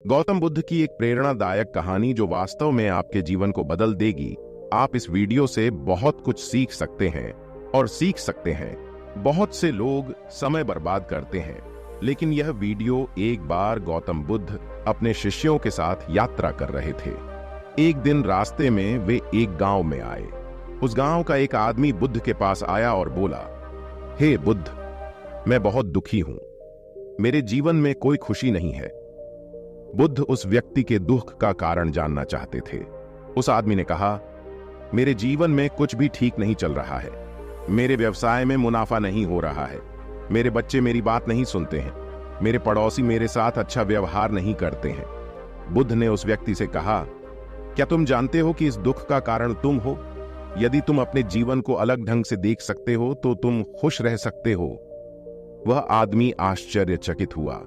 गौतम बुद्ध की एक प्रेरणादायक कहानी जो वास्तव में आपके जीवन को बदल देगी। आप इस वीडियो से बहुत कुछ सीख सकते हैं और सीख सकते हैं। बहुत से लोग समय बर्बाद करते हैं, लेकिन यह वीडियो एक बार गौतम बुद्ध अपने शिष्यों के साथ यात्रा कर रहे थे। एक दिन रास्ते में वे एक गांव में आए। उस गांव का एक आदमी बुद्ध के पास आया और बोला, हे बुद्ध, मैं बहुत दुखी हूं। मेरे जीवन में कोई खुशी नहीं है। बुद्ध उस व्यक्ति के दुख का कारण जानना चाहते थे। उस आदमी ने कहा, मेरे जीवन में कुछ भी ठीक नहीं चल रहा है। मेरे व्यवसाय में मुनाफा नहीं हो रहा है। मेरे बच्चे मेरी बात नहीं सुनते हैं। मेरे पड़ोसी मेरे साथ अच्छा व्यवहार नहीं करते हैं। बुद्ध ने उस व्यक्ति से कहा, क्या तुम जानते हो कि इस दुख का कारण तुम हो? यदि तुम अपने जीवन को अलग ढंग से देख सकते हो तो तुम खुश रह सकते हो। वह आदमी आश्चर्यचकित हुआ।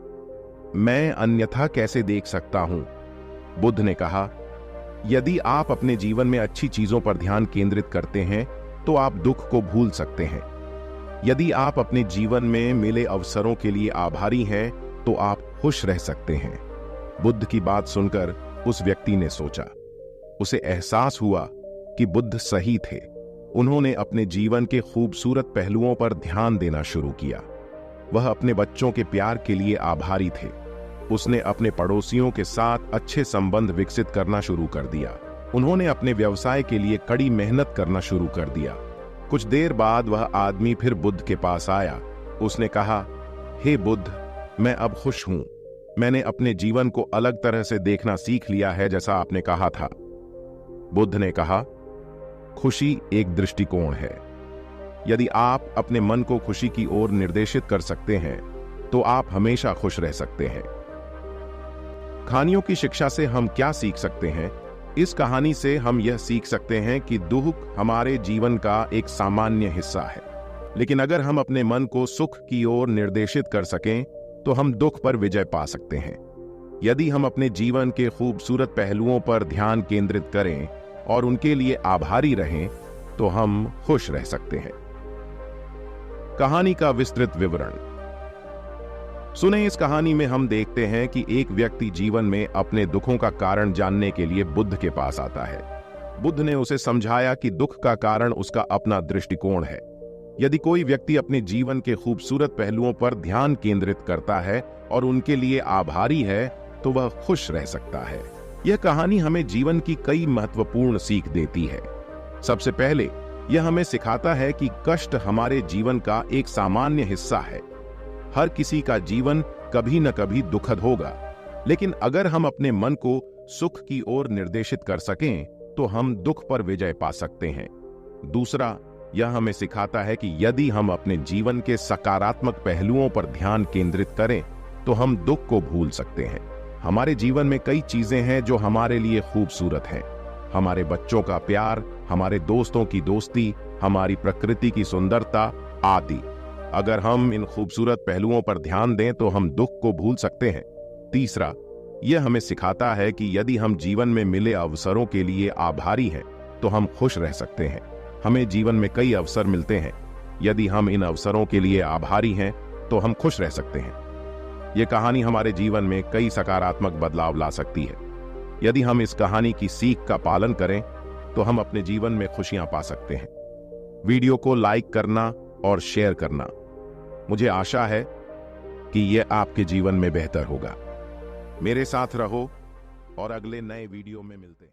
मैं अन्यथा कैसे देख सकता हूं? बुद्ध ने कहा, यदि आप अपने जीवन में अच्छी चीजों पर ध्यान केंद्रित करते हैं तो आप दुख को भूल सकते हैं। यदि आप अपने जीवन में मिले अवसरों के लिए आभारी हैं तो आप खुश रह सकते हैं। बुद्ध की बात सुनकर उस व्यक्ति ने सोचा। उसे एहसास हुआ कि बुद्ध सही थे। उन्होंने अपने जीवन के खूबसूरत पहलुओं पर ध्यान देना शुरू किया। वह अपने बच्चों के प्यार के लिए आभारी थे। उसने अपने पड़ोसियों के साथ अच्छे संबंध विकसित करना शुरू कर दिया। उन्होंने अपने व्यवसाय के लिए कड़ी मेहनत करना शुरू कर दिया। कुछ देर बाद वह आदमी फिर बुद्ध के पास आया। उसने कहा, हे बुद्ध, मैं अब खुश हूं। मैंने अपने जीवन को अलग तरह से देखना सीख लिया है, जैसा आपने कहा था। बुद्ध ने कहा, खुशी एक दृष्टिकोण है। यदि आप अपने मन को खुशी की ओर निर्देशित कर सकते हैं तो आप हमेशा खुश रह सकते हैं। कहानियों की शिक्षा से हम क्या सीख सकते हैं? इस कहानी से हम यह सीख सकते हैं कि दुख हमारे जीवन का एक सामान्य हिस्सा है, लेकिन अगर हम अपने मन को सुख की ओर निर्देशित कर सकें तो हम दुख पर विजय पा सकते हैं। यदि हम अपने जीवन के खूबसूरत पहलुओं पर ध्यान केंद्रित करें और उनके लिए आभारी रहें तो हम खुश रह सकते हैं। कहानी का विस्तृत विवरण सुने। इस कहानी में हम देखते हैं कि एक व्यक्ति जीवन में अपने दुखों का कारण जानने के लिए बुद्ध के पास आता है। बुद्ध ने उसे समझाया कि दुख का कारण उसका अपना दृष्टिकोण है। यदि कोई व्यक्ति अपने जीवन के खूबसूरत पहलुओं पर ध्यान केंद्रित करता है और उनके लिए आभारी है तो वह खुश रह सकता है। यह कहानी हमें जीवन की कई महत्वपूर्ण सीख देती है। सबसे पहले यह हमें सिखाता है कि कष्ट हमारे जीवन का एक सामान्य हिस्सा है। हर किसी का जीवन कभी न कभी दुखद होगा, लेकिन अगर हम अपने मन को सुख की ओर निर्देशित कर सकें तो हम दुख पर विजय पा सकते हैं। दूसरा, यह हमें सिखाता है कि यदि हम अपने जीवन के सकारात्मक पहलुओं पर ध्यान केंद्रित करें तो हम दुख को भूल सकते हैं। हमारे जीवन में कई चीजें हैं जो हमारे लिए खूबसूरत हैं। हमारे बच्चों का प्यार, हमारे दोस्तों की दोस्ती, हमारी प्रकृति की सुंदरता आदि। अगर हम इन खूबसूरत पहलुओं पर ध्यान दें तो हम दुख को भूल सकते हैं। तीसरा, यह हमें सिखाता है कि यदि हम जीवन में मिले अवसरों के लिए आभारी हैं तो हम खुश रह सकते हैं। हमें जीवन में कई अवसर मिलते हैं। यदि हम इन अवसरों के लिए आभारी हैं तो हम खुश रह सकते हैं। यह कहानी हमारे जीवन में कई सकारात्मक बदलाव ला सकती है। यदि हम इस कहानी की सीख का पालन करें तो हम अपने जीवन में खुशियां पा सकते हैं। वीडियो को लाइक करना और शेयर करना। मुझे आशा है कि यह आपके जीवन में बेहतर होगा। मेरे साथ रहो और अगले नए वीडियो में मिलते हैं।